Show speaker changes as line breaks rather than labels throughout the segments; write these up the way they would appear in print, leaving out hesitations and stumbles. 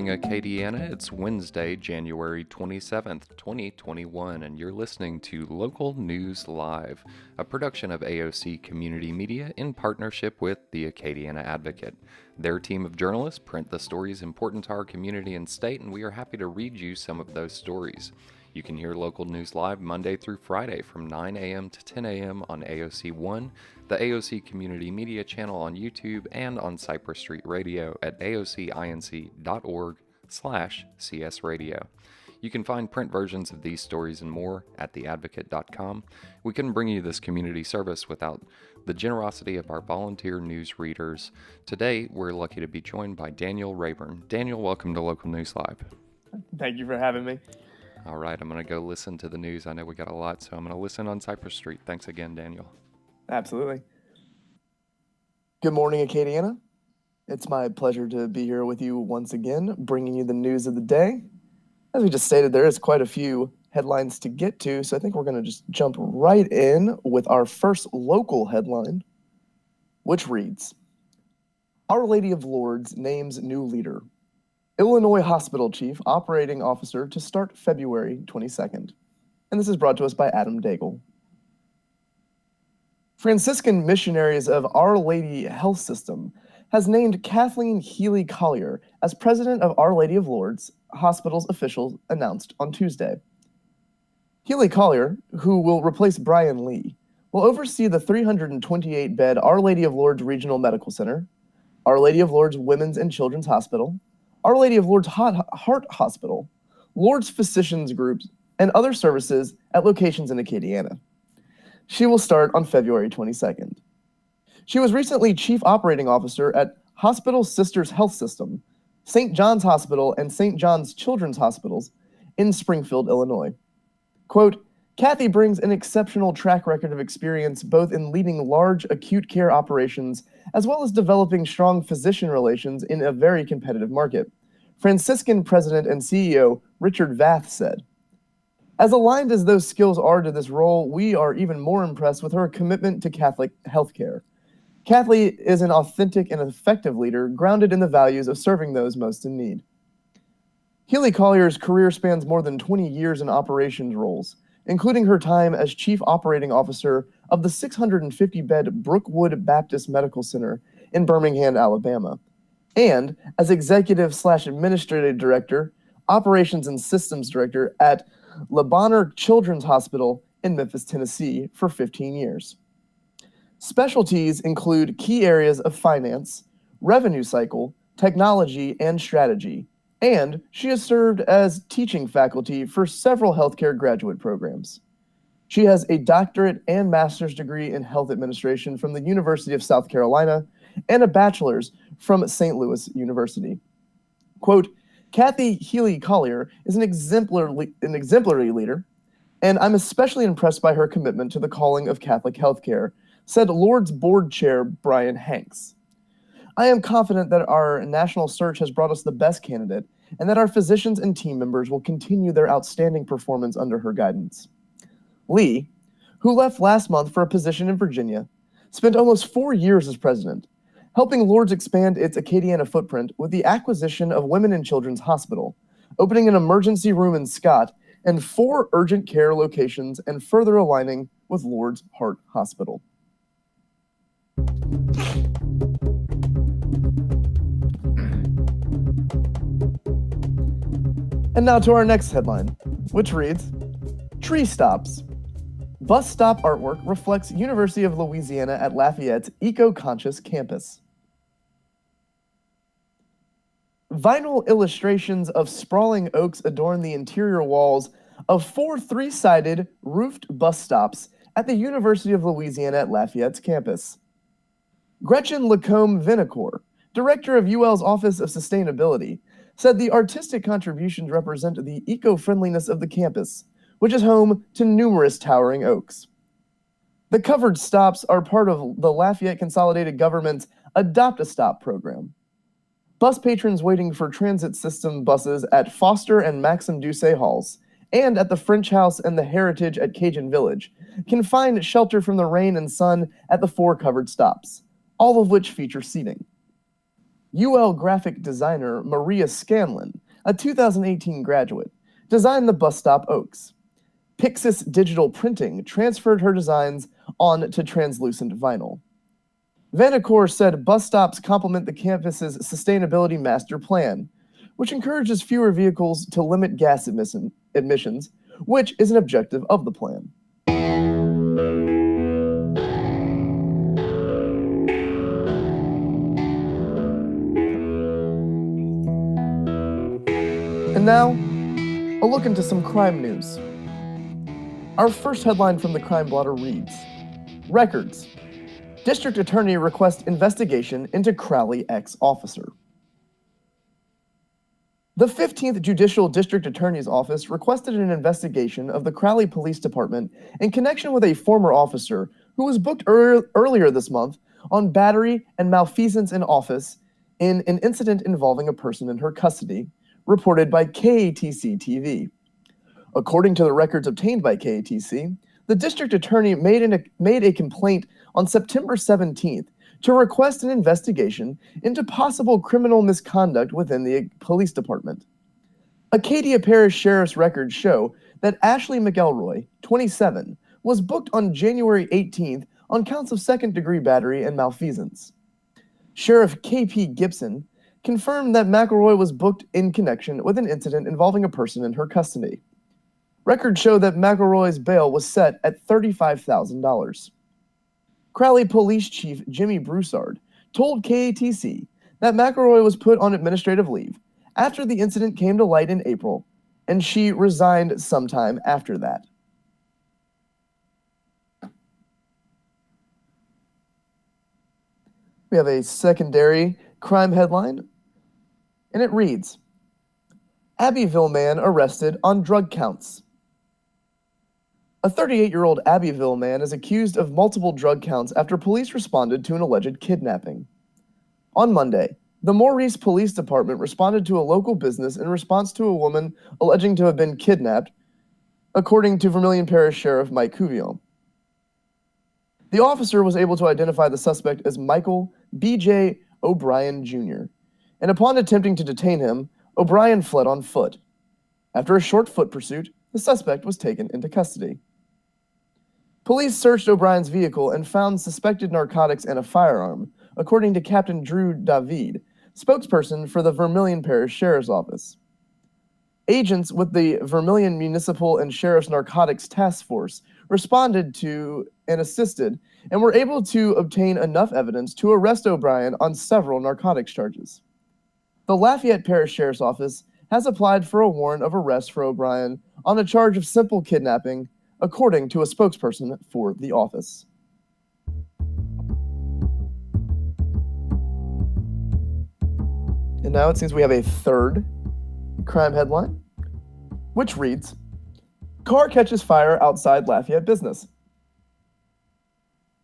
morning, Acadiana. It's Wednesday, January 27th, 2021, and you're listening to Local News Live, a production of AOC Community Media in partnership with the Acadiana Advocate. Their team of journalists print the stories important to our community and state, and we are happy to read you some of those stories. You can hear Local News Live Monday through Friday from 9 a.m. to 10 a.m. on AOC 1, the AOC Community Media channel on YouTube, and on Cypress Street Radio at aocinc.org/csradio. You can find print versions of these stories and more at theadvocate.com. We couldn't bring you this community service without the generosity of our volunteer news readers. Today, we're lucky to be joined by Daniel Rayburn. Daniel, welcome to Local News Live.
Thank you for having me.
All right, I'm going to go listen to the news. I know we got a lot, so I'm going to listen on Cypress Street. Thanks again, Daniel.
Absolutely. Good morning, Acadiana. It's my pleasure to be here with you once again, bringing you the news of the day. As we just stated, there is quite a few headlines to get to, so I think we're going to just jump right in with our first local headline, which reads, Our Lady of Lourdes names new leader. Illinois Hospital Chief Operating Officer to start February 22nd. And this is brought to us by Adam Daigle. Franciscan Missionaries of Our Lady Health System has named Kathleen Healy Collier as president of Our Lady of Lourdes, hospital's officials announced on Tuesday. Healy Collier, who will replace Brian Lee, will oversee the 328-bed Our Lady of Lourdes Regional Medical Center, Our Lady of Lourdes Women's and Children's Hospital, Our Lady of Lourdes Heart Hospital, Lourdes Physicians Groups, and other services at locations in Acadiana. She will start on February 22nd. She was recently Chief Operating Officer at Hospital Sisters Health System, St. John's Hospital, and St. John's Children's Hospitals in Springfield, Illinois. Quote, Kathy brings an exceptional track record of experience both in leading large acute care operations as well as developing strong physician relations in a very competitive market, Franciscan President and CEO Richard Vath said. As aligned as those skills are to this role, we are even more impressed with her commitment to Catholic healthcare. Kathy is an authentic and effective leader grounded in the values of serving those most in need. Healy Collier's career spans more than 20 years in operations roles, including her time as Chief Operating Officer of the 650-bed Brookwood Baptist Medical Center in Birmingham, Alabama, and as Executive/Administrative Director, Operations and Systems Director at Le Bonheur Children's Hospital in Memphis, Tennessee for 15 years. Specialties include key areas of finance, revenue cycle, technology, and strategy, and she has served as teaching faculty for several healthcare graduate programs. She has a doctorate and master's degree in health administration from the University of South Carolina and a bachelor's from St. Louis University. Quote, Kathy Healy Collier is an exemplary leader, and I'm especially impressed by her commitment to the calling of Catholic healthcare, said Lourdes Board Chair Brian Hanks. I am confident that our national search has brought us the best candidate, and that our physicians and team members will continue their outstanding performance under her guidance. Lee, who left last month for a position in Virginia, spent almost 4 years as president, helping Lourdes expand its Acadiana footprint with the acquisition of Women and Children's Hospital, opening an emergency room in Scott and 4 urgent care locations and further aligning with Lourdes Heart Hospital. And now to our next headline, which reads, Tree Stops. Bus stop artwork reflects University of Louisiana at Lafayette's eco-conscious campus. Vinyl illustrations of sprawling oaks adorn the interior walls of 4 3-sided roofed bus stops at the University of Louisiana at Lafayette's campus. Gretchen Lacombe Vinacore, director of UL's Office of Sustainability, said the artistic contributions represent the eco-friendliness of the campus, which is home to numerous towering oaks. The covered stops are part of the Lafayette Consolidated Government's Adopt a Stop program. Bus patrons waiting for transit system buses at Foster and Maxim Doucet Halls and at the French House and the Heritage at Cajun Village can find shelter from the rain and sun at the 4 covered stops, all of which feature seating. UL graphic designer Maria Scanlon a 2018 graduate, designed the bus stop Oaks. Pixis Digital Printing transferred her designs on to translucent vinyl. Vanacore said bus stops complement the campus's sustainability master plan, which encourages fewer vehicles to limit gas emissions, which is an objective of the plan. And now, a look into some crime news. Our first headline from the Crime Blotter reads, Records. District Attorney requests investigation into Crowley ex-officer. The 15th Judicial District Attorney's Office requested an investigation of the Crowley Police Department in connection with a former officer who was booked earlier this month on battery and malfeasance in office in an incident involving a person in her custody, reported by KATC TV. According to the records obtained by KATC, the district attorney made a complaint on September 17th to request an investigation into possible criminal misconduct within the police department. Acadia Parish Sheriff's records show that Ashley McElroy, 27, was booked on January 18th on counts of second-degree battery and malfeasance. Sheriff K.P. Gibson confirmed that McElroy was booked in connection with an incident involving a person in her custody. Records show that McElroy's bail was set at $35,000. Crowley Police Chief Jimmy Broussard told KATC that McElroy was put on administrative leave after the incident came to light in April, and she resigned sometime after that. We have a secondary crime headline, and it reads, Abbeville man arrested on drug counts. A 38-year-old Abbeville man is accused of multiple drug counts after police responded to an alleged kidnapping. On Monday, the Maurice Police Department responded to a local business in response to a woman alleging to have been kidnapped, according to Vermilion Parish Sheriff Mike Cuvillon. The officer was able to identify the suspect as Michael B.J. O'Brien Jr., and upon attempting to detain him, O'Brien fled on foot. After a short foot pursuit, the suspect was taken into custody. Police searched O'Brien's vehicle and found suspected narcotics and a firearm, according to Captain Drew David, spokesperson for the Vermilion Parish Sheriff's Office. Agents with the Vermilion Municipal and Sheriff's Narcotics Task Force responded to and assisted and were able to obtain enough evidence to arrest O'Brien on several narcotics charges. The Lafayette Parish Sheriff's Office has applied for a warrant of arrest for O'Brien on a charge of simple kidnapping, according to a spokesperson for the office. And now it seems we have a third crime headline, which reads, Car catches fire outside Lafayette business.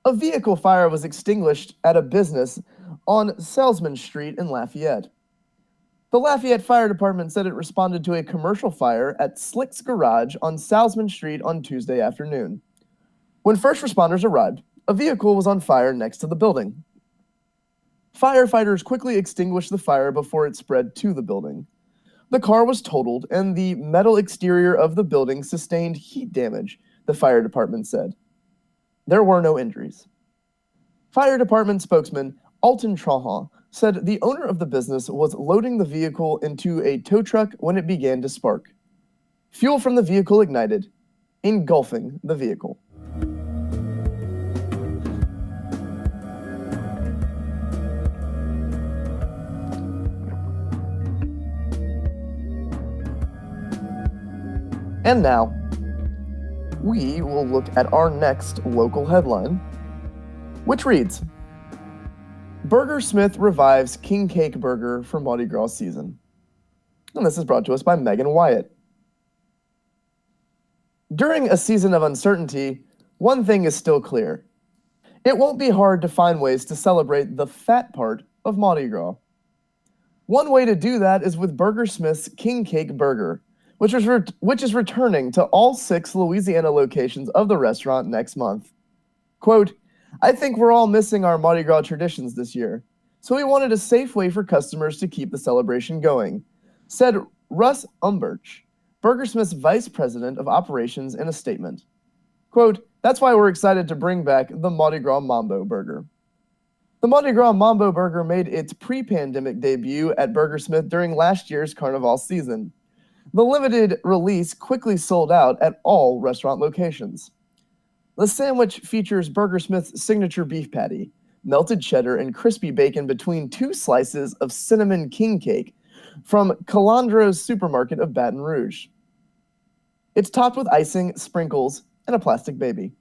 A vehicle fire was extinguished at a business on Salesman Street in Lafayette. The Lafayette Fire Department said it responded to a commercial fire at Slick's Garage on Salesman Street on Tuesday afternoon. When first responders arrived, a vehicle was on fire next to the building. Firefighters quickly extinguished the fire before it spread to the building. The car was totaled, and the metal exterior of the building sustained heat damage, the fire department said. There were no injuries. Fire department spokesman Alton Trahan said the owner of the business was loading the vehicle into a tow truck when it began to spark. Fuel from the vehicle ignited, engulfing the vehicle. And now, we will look at our next local headline, which reads, Burger Smith revives King Cake Burger for Mardi Gras season. And this is brought to us by Megan Wyatt. During a season of uncertainty, one thing is still clear. It won't be hard to find ways to celebrate the fat part of Mardi Gras. One way to do that is with Burger Smith's King Cake Burger, which is returning to all 6 Louisiana locations of the restaurant next month. Quote, I think we're all missing our Mardi Gras traditions this year, so we wanted a safe way for customers to keep the celebration going, said Russ Umberch, BurgerSmith's vice president of operations, in a statement. Quote, "That's why we're excited to bring back the Mardi Gras Mambo Burger." The Mardi Gras Mambo Burger made its pre-pandemic debut at BurgerSmith during last year's Carnival season. The limited release quickly sold out at all restaurant locations. The sandwich features BurgerSmith's signature beef patty, melted cheddar and crispy bacon between two slices of cinnamon king cake from Calandro's Supermarket of Baton Rouge. It's topped with icing, sprinkles, and a plastic baby.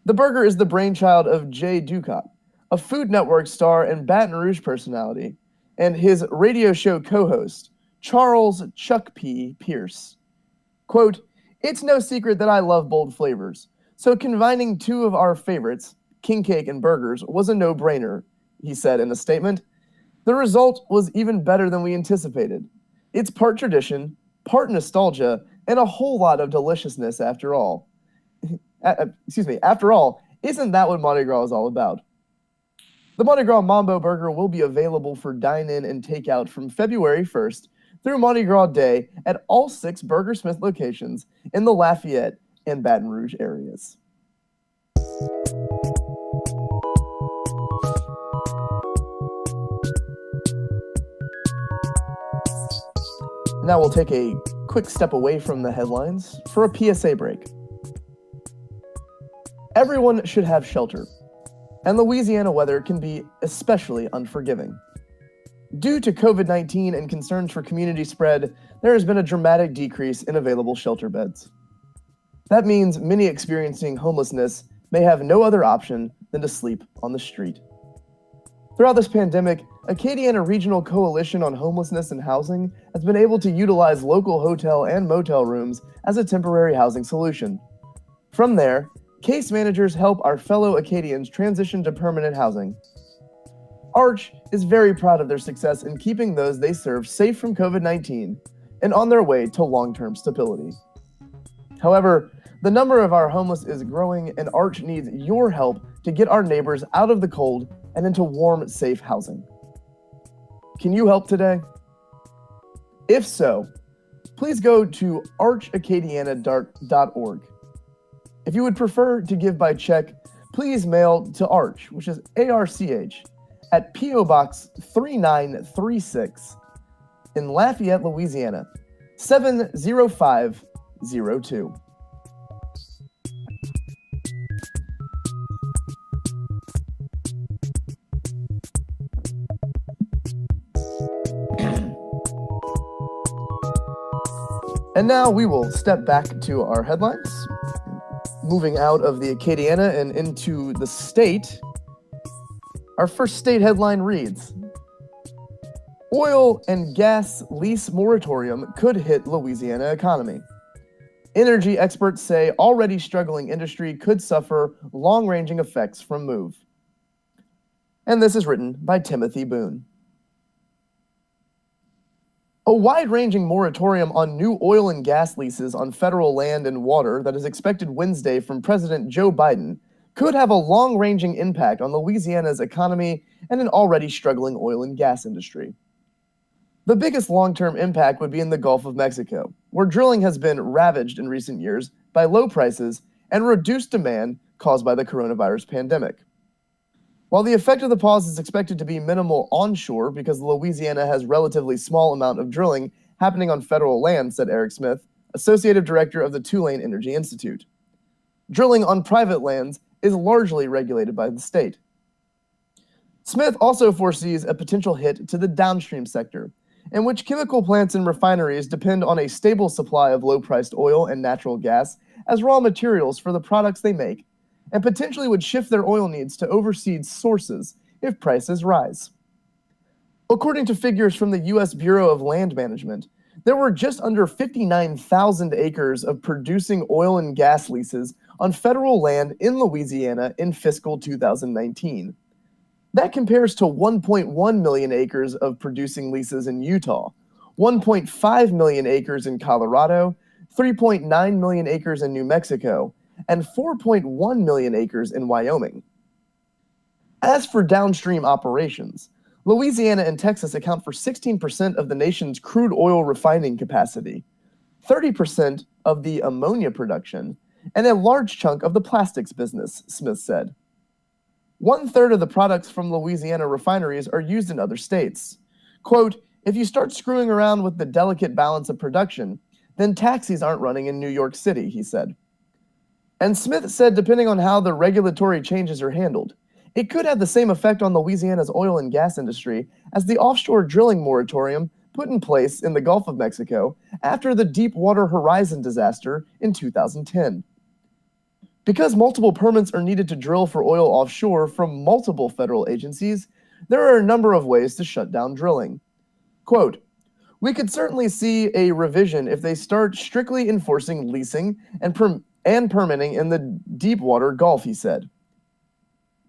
The burger is the brainchild of Jay Ducott, a Food Network star and Baton Rouge personality, and his radio show co-host, Charles Chuck P. Pierce. Quote, "It's no secret that I love bold flavors, so combining two of our favorites, king cake and burgers, was a no-brainer," he said in a statement. "The result was even better than we anticipated. It's part tradition, part nostalgia, and a whole lot of deliciousness after all." After all, isn't that what Mardi Gras is all about? The Mardi Gras Mambo Burger will be available for dine-in and takeout from February 1st through Mardi Gras Day at all 6 BurgerSmith locations in the Lafayette and Baton Rouge areas. Now we'll take a quick step away from the headlines for a PSA break. Everyone should have shelter, and Louisiana weather can be especially unforgiving. Due to COVID-19 and concerns for community spread, there has been a dramatic decrease in available shelter beds. That means many experiencing homelessness may have no other option than to sleep on the street. Throughout this pandemic, Acadiana Regional Coalition on Homelessness and Housing has been able to utilize local hotel and motel rooms as a temporary housing solution. From there, case managers help our fellow Acadians transition to permanent housing. Arch is very proud of their success in keeping those they serve safe from COVID-19 and on their way to long-term stability. However, the number of our homeless is growing, and Arch needs your help to get our neighbors out of the cold and into warm, safe housing. Can you help today? If so, please go to archacadiana.org. If you would prefer to give by check, please mail to Arch, which is ARCH, at P.O. Box 3936 in Lafayette, Louisiana, 70502. And now we will step back to our headlines, moving out of the Acadiana and into the state. Our first state headline reads, "Oil and gas lease moratorium could hit Louisiana economy. Energy experts say already struggling industry could suffer long-ranging effects from move." And this is written by Timothy Boone. A wide-ranging moratorium on new oil and gas leases on federal land and water that is expected Wednesday from President Joe Biden could have a long-ranging impact on Louisiana's economy and an already struggling oil and gas industry. The biggest long-term impact would be in the Gulf of Mexico, where drilling has been ravaged in recent years by low prices and reduced demand caused by the coronavirus pandemic. While the effect of the pause is expected to be minimal onshore because Louisiana has relatively small amount of drilling happening on federal land, said Eric Smith, Associative Director of the Tulane Energy Institute. Drilling on private lands is largely regulated by the state. Smith also foresees a potential hit to the downstream sector, in which chemical plants and refineries depend on a stable supply of low-priced oil and natural gas as raw materials for the products they make, and potentially would shift their oil needs to overseas sources if prices rise. According to figures from the U.S. Bureau of Land Management, there were just under 59,000 acres of producing oil and gas leases on federal land in Louisiana in fiscal 2019. That compares to 1.1 million acres of producing leases in Utah, 1.5 million acres in Colorado, 3.9 million acres in New Mexico, and 4.1 million acres in Wyoming. As for downstream operations, Louisiana and Texas account for 16% of the nation's crude oil refining capacity, 30% of the ammonia production, and a large chunk of the plastics business, Smith said. 1/3 of the products from Louisiana refineries are used in other states. Quote, if you start screwing around with the delicate balance of production, then taxis aren't running in New York City, he said. And Smith said depending on how the regulatory changes are handled, it could have the same effect on Louisiana's oil and gas industry as the offshore drilling moratorium put in place in the Gulf of Mexico after the Deepwater Horizon disaster in 2010. Because multiple permits are needed to drill for oil offshore from multiple federal agencies, there are a number of ways to shut down drilling. Quote, we could certainly see a revision if they start strictly enforcing leasing and permitting in the Deepwater Gulf, he said.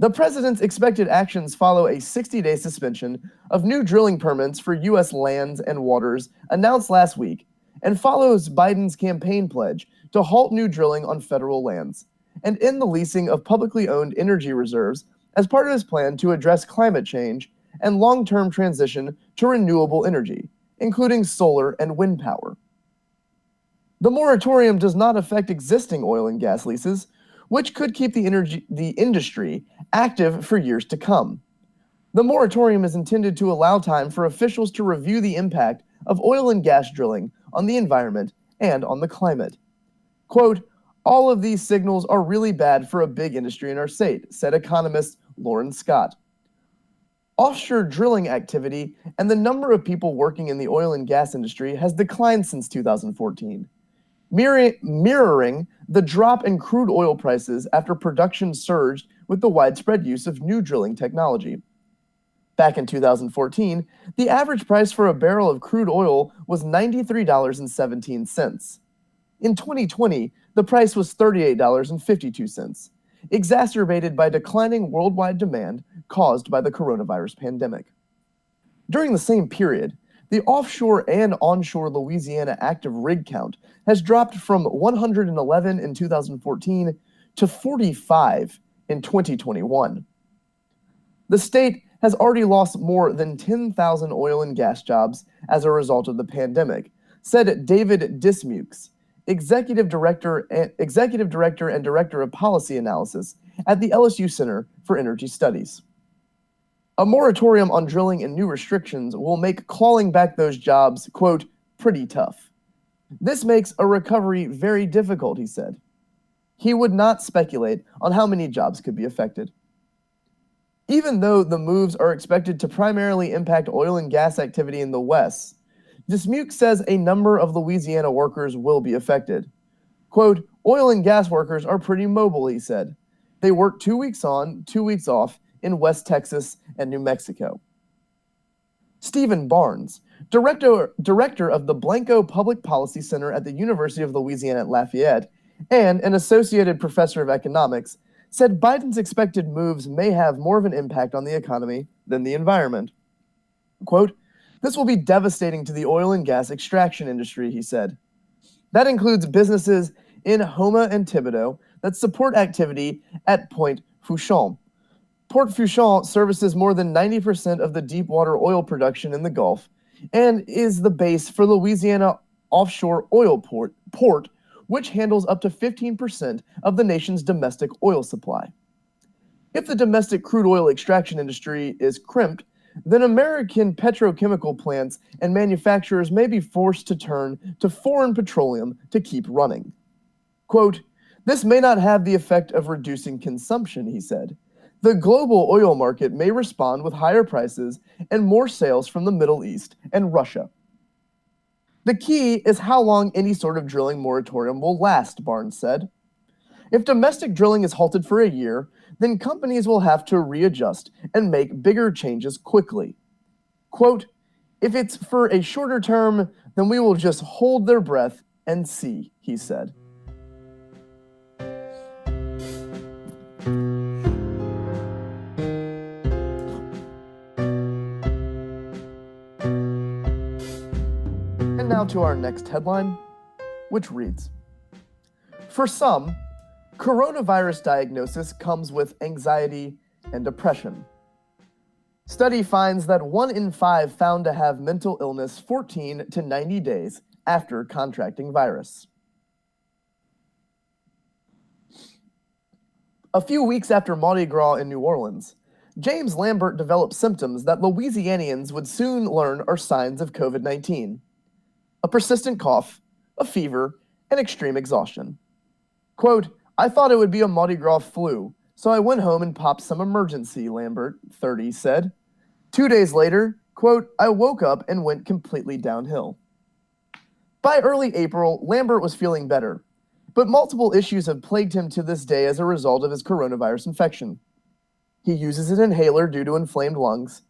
The president's expected actions follow a 60-day suspension of new drilling permits for U.S. lands and waters announced last week and follows Biden's campaign pledge to halt new drilling on federal lands and end the leasing of publicly owned energy reserves as part of his plan to address climate change and long-term transition to renewable energy, including solar and wind power. The moratorium does not affect existing oil and gas leases, which could keep the industry active for years to come. The moratorium is intended to allow time for officials to review the impact of oil and gas drilling on the environment and on the climate. Quote, all of these signals are really bad for a big industry in our state, said economist Lauren Scott. Offshore drilling activity and the number of people working in the oil and gas industry has declined since 2014, mirroring the drop in crude oil prices after production surged with the widespread use of new drilling technology. Back in 2014, the average price for a barrel of crude oil was $93.17. In 2020, the price was $38.52, exacerbated by declining worldwide demand caused by the coronavirus pandemic. During the same period, the offshore and onshore Louisiana active rig count has dropped from 111 in 2014 to 45 in 2021. The state has already lost more than 10,000 oil and gas jobs as a result of the pandemic, said David Dismukes, Executive Director and Director of Policy Analysis at the LSU Center for Energy Studies. A moratorium on drilling and new restrictions will make clawing back those jobs, quote, pretty tough. This makes a recovery very difficult, he said. He would not speculate on how many jobs could be affected. Even though the moves are expected to primarily impact oil and gas activity in the West, Dismuke says a number of Louisiana workers will be affected. Quote, oil and gas workers are pretty mobile, he said. They work 2 weeks on, 2 weeks off in West Texas and New Mexico. Stephen Barnes, director of the Blanco Public Policy Center at the University of Louisiana at Lafayette and an associated professor of economics, said Biden's expected moves may have more of an impact on the economy than the environment. Quote, this will be devastating to the oil and gas extraction industry, he said. That includes businesses in Houma and Thibodaux that support activity at Point Fouchon. Port Fouchon services more than 90% of the deepwater oil production in the Gulf and is the base for Louisiana Offshore Oil Port, which handles up to 15% of the nation's domestic oil supply. If the domestic crude oil extraction industry is crimped, then American petrochemical plants and manufacturers may be forced to turn to foreign petroleum to keep running. Quote, this may not have the effect of reducing consumption, he said. The global oil market may respond with higher prices and more sales from the Middle East and Russia. The key is how long any sort of drilling moratorium will last, Barnes said. If domestic drilling is halted for a year, then companies will have to readjust and make bigger changes quickly. Quote, if it's for a shorter term, then we will just hold their breath and see, he said. And now to our next headline, which reads, for some, coronavirus diagnosis comes with anxiety and depression. Study finds that 1 in 5 found to have mental illness 14 to 90 days after contracting virus. A few weeks after Mardi Gras in New Orleans, James Lambert developed symptoms that Louisianians would soon learn are signs of COVID-19. A persistent cough, a fever, and extreme exhaustion. Quote, "I thought it would be a Mardi Gras flu, so I went home and popped some emergency," Lambert, 30, said. 2 days later, quote, "I woke up and went completely downhill." By early April, Lambert was feeling better, but multiple issues have plagued him to this day as a result of his coronavirus infection. He uses an inhaler due to inflamed lungs.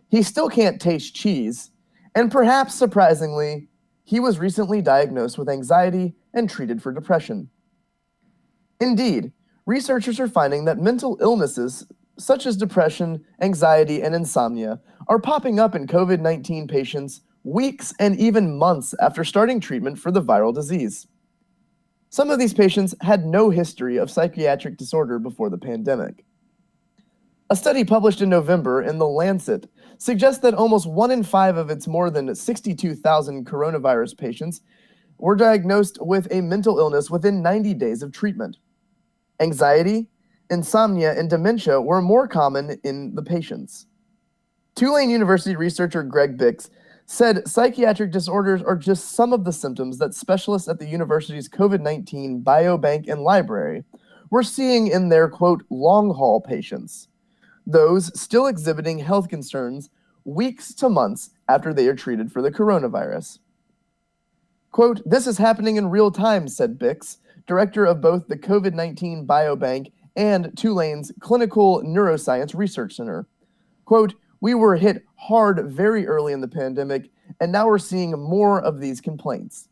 He still can't taste cheese, and perhaps surprisingly, he was recently diagnosed with anxiety and treated for depression. Indeed, researchers are finding that mental illnesses such as depression, anxiety, and insomnia are popping up in COVID-19 patients weeks and even months after starting treatment for the viral disease. Some of these patients had no history of psychiatric disorder before the pandemic. A study published in November in The Lancet suggests that almost 1 in 5 of its more than 62,000 coronavirus patients were diagnosed with a mental illness within 90 days of treatment. Anxiety, insomnia, and dementia were more common in the patients. Tulane University researcher Greg Bix said psychiatric disorders are just some of the symptoms that specialists at the university's COVID-19 biobank and library were seeing in their, quote, long-haul patients, those still exhibiting health concerns weeks to months after they are treated for the coronavirus. Quote, "This is happening in real time," said Bix, director of both the COVID-19 biobank and Tulane's Clinical Neuroscience Research Center. Quote, "We were hit hard very early in the pandemic, and now we're seeing more of these complaints."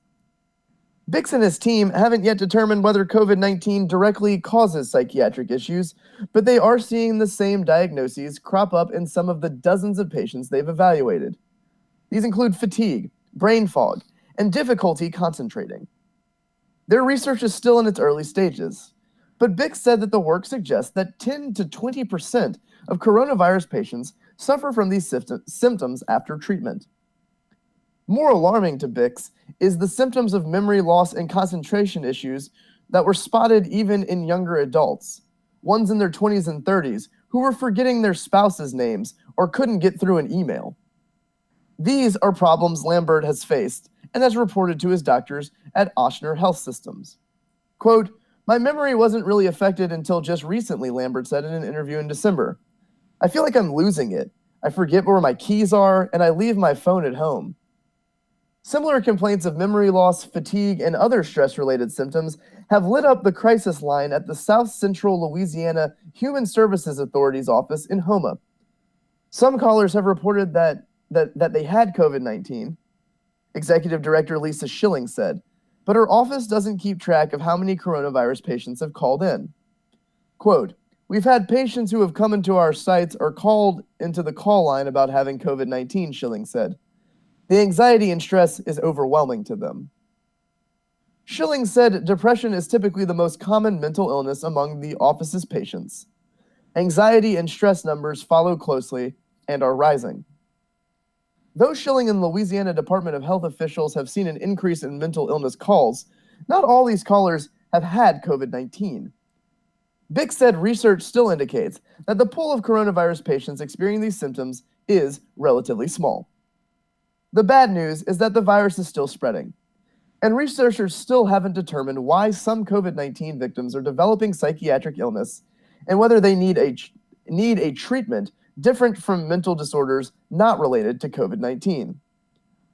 Bix and his team haven't yet determined whether COVID-19 directly causes psychiatric issues, but they are seeing the same diagnoses crop up in some of the dozens of patients they've evaluated. These include fatigue, brain fog, and difficulty concentrating. Their research is still in its early stages, but Bix said that the work suggests that 10 to 20% of coronavirus patients suffer from these symptoms after treatment. More alarming to Bix is the symptoms of memory loss and concentration issues that were spotted even in younger adults, ones in their 20s and 30s who were forgetting their spouse's names or couldn't get through an email. These are problems Lambert has faced and has reported to his doctors at Ochsner Health Systems. Quote, "My memory wasn't really affected until just recently," Lambert said in an interview in December. "I feel like I'm losing it. I forget where my keys are, and I leave my phone at home." Similar complaints of memory loss, fatigue, and other stress-related symptoms have lit up the crisis line at the South Central Louisiana Human Services Authority's office in Houma. Some callers have reported that they had COVID-19, Executive Director Lisa Schilling said, but her office doesn't keep track of how many coronavirus patients have called in. Quote, "We've had patients who have come into our sites or called into the call line about having COVID-19, Schilling said. The anxiety and stress is overwhelming to them. Schilling said depression is typically the most common mental illness among the office's patients. Anxiety and stress numbers follow closely and are rising. Though Schilling and Louisiana Department of Health officials have seen an increase in mental illness calls, not all these callers have had COVID-19. Bix said research still indicates that the pool of coronavirus patients experiencing these symptoms is relatively small. The bad news is that the virus is still spreading, and researchers still haven't determined why some COVID-19 victims are developing psychiatric illness and whether they need a treatment different from mental disorders not related to COVID-19.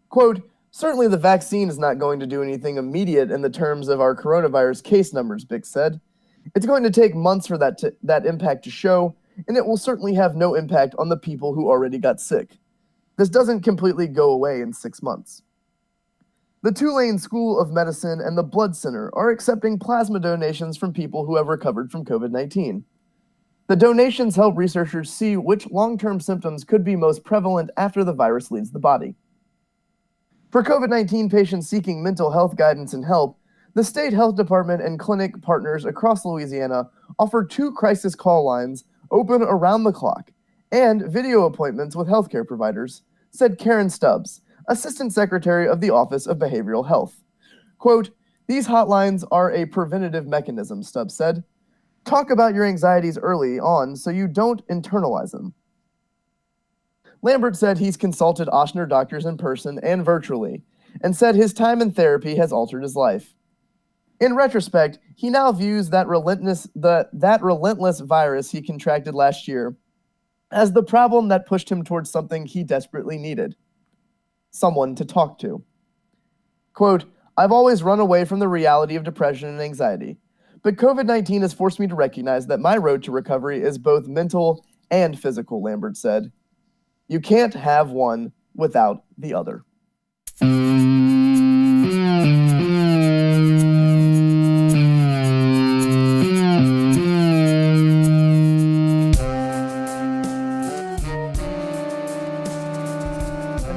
Quote, "Certainly the vaccine is not going to do anything immediate in the terms of our coronavirus case numbers," Bix said. "It's going to take months for that impact to show, and it will certainly have no impact on the people who already got sick. This doesn't completely go away in 6 months." The Tulane School of Medicine and the Blood Center are accepting plasma donations from people who have recovered from COVID-19. The donations help researchers see which long-term symptoms could be most prevalent after the virus leaves the body. For COVID-19 patients seeking mental health guidance and help, the state health department and clinic partners across Louisiana offer 2 crisis call lines open around the clock and video appointments with healthcare providers, said Karen Stubbs, Assistant Secretary of the Office of Behavioral Health. Quote, "These hotlines are a preventative mechanism," Stubbs said. "Talk about your anxieties early on so you don't internalize them." Lambert said he's consulted Ochsner doctors in person and virtually, and said his time in therapy has altered his life. In retrospect, he now views that relentless virus he contracted last year as the problem that pushed him towards something he desperately needed: someone to talk to. Quote, "I've always run away from the reality of depression and anxiety, but COVID-19 has forced me to recognize that my road to recovery is both mental and physical," Lambert said. "You can't have one without the other." And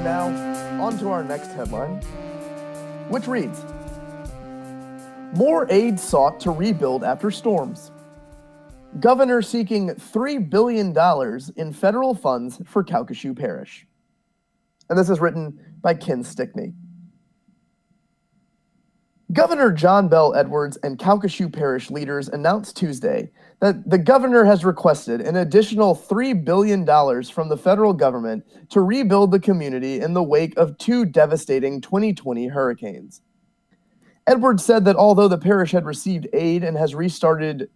now, on to our next headline, which reads, "More aid sought to rebuild after storms. Governor seeking $3 billion in federal funds for Calcasieu Parish." And this is written by Ken Stickney. Governor John Bell Edwards and Calcasieu Parish leaders announced Tuesday that the governor has requested an additional $3 billion from the federal government to rebuild the community in the wake of two devastating 2020 hurricanes. Edwards said that although the parish had received aid and has restarted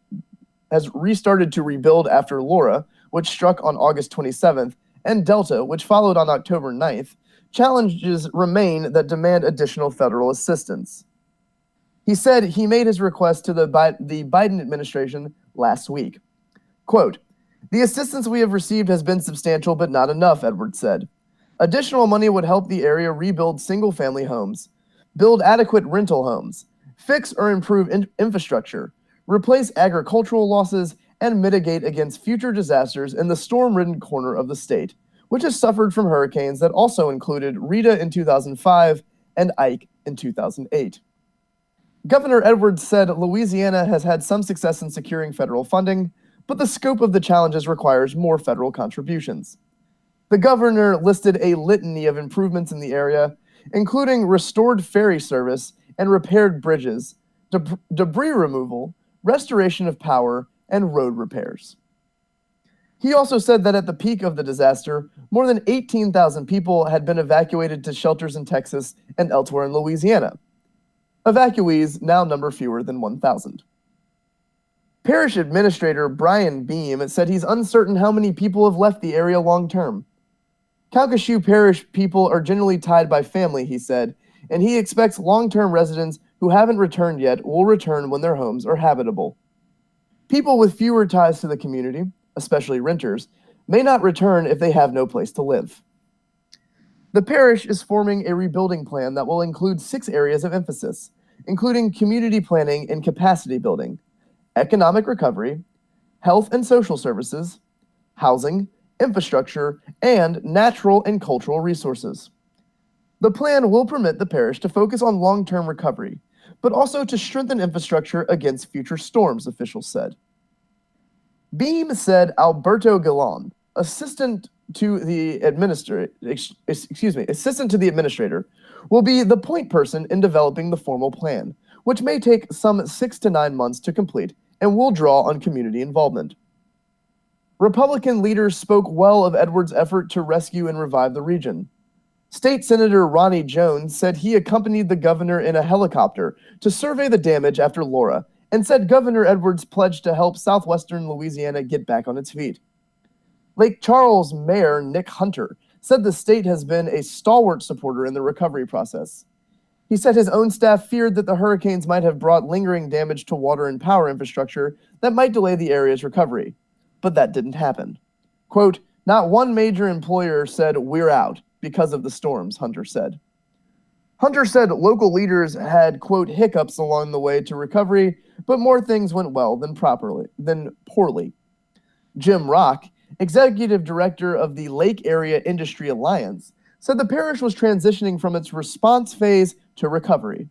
to rebuild after Laura, which struck on August 27th, and Delta, which followed on October 9th, challenges remain that demand additional federal assistance. He said he made his request to the Biden administration last week. Quote, "The assistance we have received has been substantial but not enough," Edwards said. "Additional money would help the area rebuild single-family homes, build adequate rental homes, fix or improve infrastructure, replace agricultural losses, and mitigate against future disasters in the storm-ridden corner of the state, which has suffered from hurricanes that also included Rita in 2005 and Ike in 2008. Governor Edwards said Louisiana has had some success in securing federal funding, but the scope of the challenges requires more federal contributions. The governor listed a litany of improvements in the area, including restored ferry service and repaired bridges, debris removal, restoration of power, and road repairs. He also said that at the peak of the disaster, more than 18,000 people had been evacuated to shelters in Texas and elsewhere in Louisiana. Evacuees now number fewer than 1,000. Parish Administrator Brian Beam said he's uncertain how many people have left the area long term. Calcasieu Parish people are generally tied by family, he said, and he expects long-term residents who haven't returned yet will return when their homes are habitable. People with fewer ties to the community, especially renters, may not return if they have no place to live. The parish is forming a rebuilding plan that will include 6 areas of emphasis, including community planning and capacity building, economic recovery, health and social services, housing, infrastructure, and natural and cultural resources. The plan will permit the parish to focus on long-term recovery, but also to strengthen infrastructure against future storms, officials said. Beam said Alberto Galan, assistant to the administrator, will be the point person in developing the formal plan, which may take some 6 to 9 months to complete and will draw on community involvement. Republican leaders spoke well of Edwards' effort to rescue and revive the region. State Senator Ronnie Jones said he accompanied the governor in a helicopter to survey the damage after Laura, and said Governor Edwards pledged to help southwestern Louisiana get back on its feet. Lake Charles Mayor Nick Hunter said the state has been a stalwart supporter in the recovery process. He said his own staff feared that the hurricanes might have brought lingering damage to water and power infrastructure that might delay the area's recovery, but that didn't happen. Quote, "Not one major employer said we're out because of the storms," Hunter said. Hunter said local leaders had, quote, "hiccups along the way to recovery, but more things went well than poorly. Jim Rock, executive director of the Lake Area Industry Alliance, said the parish was transitioning from its response phase to recovery.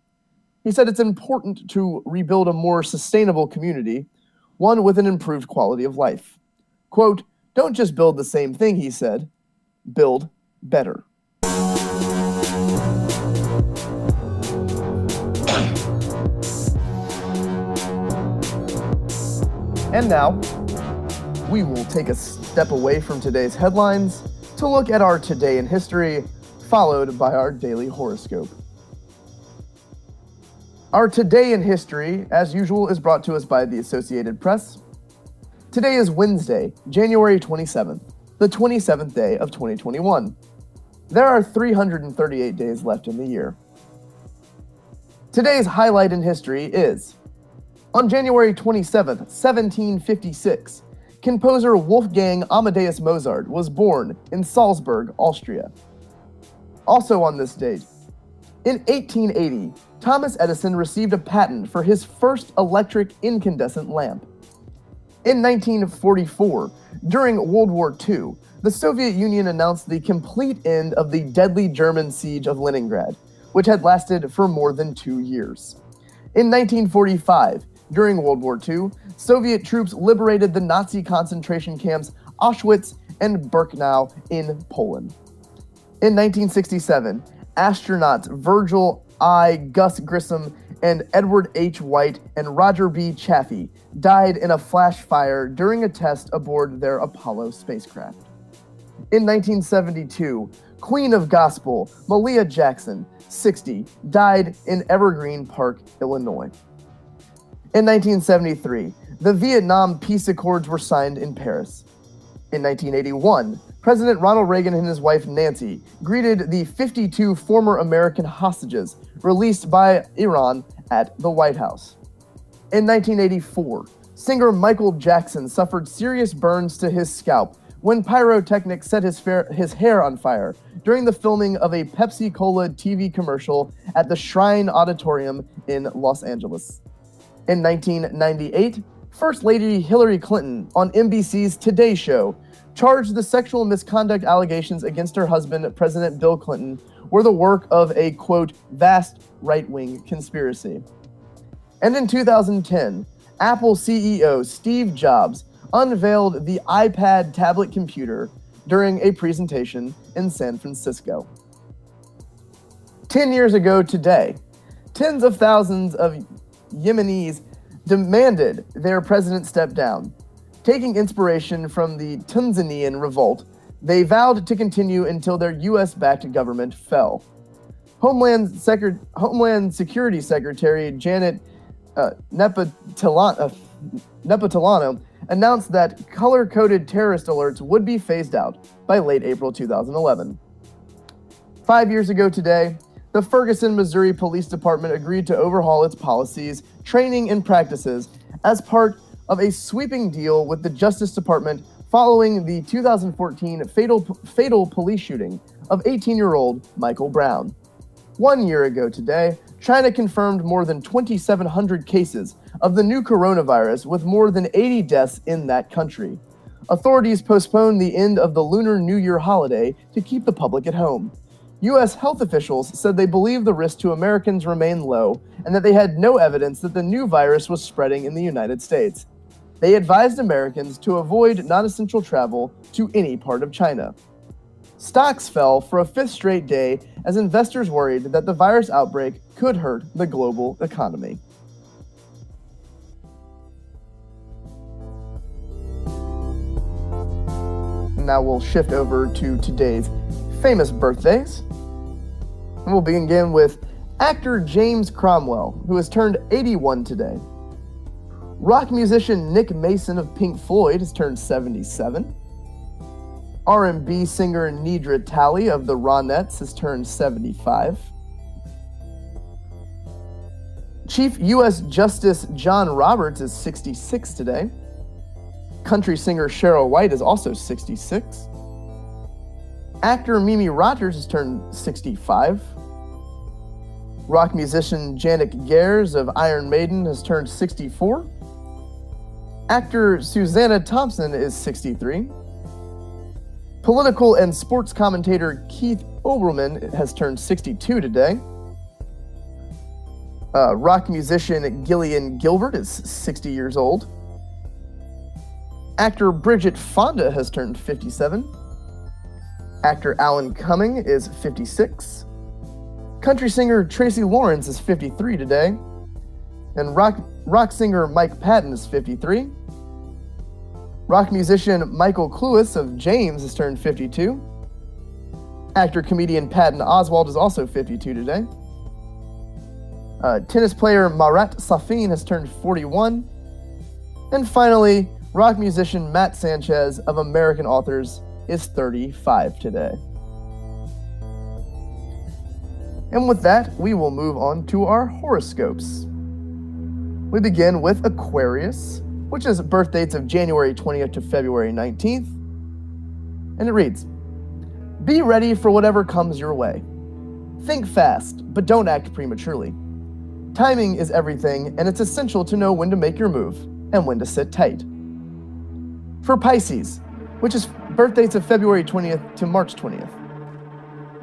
He said it's important to rebuild a more sustainable community, one with an improved quality of life. Quote, Don't just build the same thing, he said. Build better. And now, we will take a step away from today's headlines to look at our Today in History, followed by our daily horoscope. Our Today in History, as usual, is brought to us by the Associated Press. Today is Wednesday, January 27th, the 27th day of 2021. There are 338 days left in the year. Today's highlight in history is, on January 27th, 1756, composer Wolfgang Amadeus Mozart was born in Salzburg, Austria. Also on this date, in 1880, Thomas Edison received a patent for his first electric incandescent lamp. In 1944, during World War II, the Soviet Union announced the complete end of the deadly German siege of Leningrad, which had lasted for more than 2 years. In 1945, during World War II, Soviet troops liberated the Nazi concentration camps Auschwitz and Birkenau in Poland. In 1967, astronauts Virgil I. Gus Grissom and Edward H. White and Roger B. Chaffee died in a flash fire during a test aboard their Apollo spacecraft. In 1972, Queen of Gospel Malia Jackson, 60, died in Evergreen Park, Illinois. In 1973, the Vietnam Peace Accords were signed in Paris. In 1981, President Ronald Reagan and his wife Nancy greeted the 52 former American hostages released by Iran at the White House. In 1984, singer Michael Jackson suffered serious burns to his scalp when pyrotechnics set his hair on fire during the filming of a Pepsi-Cola TV commercial at the Shrine Auditorium in Los Angeles. In 1998, First Lady Hillary Clinton on NBC's Today Show charged the sexual misconduct allegations against her husband, President Bill Clinton, were the work of a, quote, vast right-wing conspiracy. And in 2010, Apple CEO Steve Jobs unveiled the iPad tablet computer during a presentation in San Francisco. 10 years ago today, tens of thousands of Yemenis demanded their president step down. Taking inspiration from the Tanzanian revolt, they vowed to continue until their U.S.-backed government fell. Homeland Security Secretary Janet Napolitano announced that color-coded terrorist alerts would be phased out by late April 2011. 5 years ago today, the Ferguson, Missouri Police Department agreed to overhaul its policies, training, and practices as part of a sweeping deal with the Justice Department following the 2014 fatal police shooting of 18-year-old Michael Brown. 1 year ago today, China confirmed more than 2,700 cases of the new coronavirus, with more than 80 deaths in that country. Authorities postponed the end of the Lunar New Year holiday to keep the public at home. U.S. health officials said they believe the risk to Americans remained low and that they had no evidence that the new virus was spreading in the United States. They advised Americans to avoid non-essential travel to any part of China. Stocks fell for a fifth straight day as investors worried that the virus outbreak could hurt the global economy. Now we'll shift over to today's famous birthdays. And we'll begin again with actor James Cromwell, who has turned 81 today. Rock musician Nick Mason of Pink Floyd has turned 77. R&B singer Nedra Talley of the Ronettes has turned 75. Chief U.S. Justice John Roberts is 66 today. Country singer Cheryl White is also 66. Actor Mimi Rogers has turned 65. Rock musician Janet Gers of Iron Maiden has turned 64. Actor Susanna Thompson is 63. Political and sports commentator Keith Olbermann has turned 62 today. Rock musician Gillian Gilbert is 60 years old. Actor Bridget Fonda has turned 57. Actor Alan Cumming is 56. Country singer Tracy Lawrence is 53 today. And rock singer Mike Patton is 53. Rock musician Michael Cluess of James has turned 52. Actor-comedian Patton Oswalt is also 52 today. Tennis player Marat Safin has turned 41. And finally, rock musician Matt Sanchez of American Authors is 35 today. And with that, we will move on to our horoscopes. We begin with Aquarius, which is birth dates of January 20th to February 19th. And it reads, "Be ready for whatever comes your way. Think fast, but don't act prematurely. Timing is everything, and it's essential to know when to make your move and when to sit tight." For Pisces, which is birth dates of February 20th to March 20th.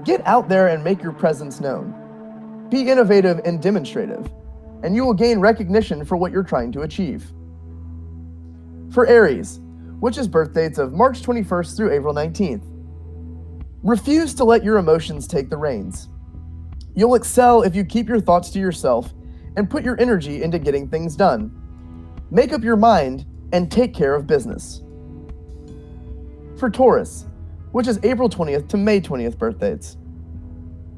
Get out there and make your presence known. Be innovative and demonstrative, and you will gain recognition for what you're trying to achieve. For Aries, which is birth dates of March 21st through April 19th. Refuse to let your emotions take the reins. You'll excel if you keep your thoughts to yourself and put your energy into getting things done. Make up your mind and take care of business. For Taurus, which is April 20th to May 20th birth dates.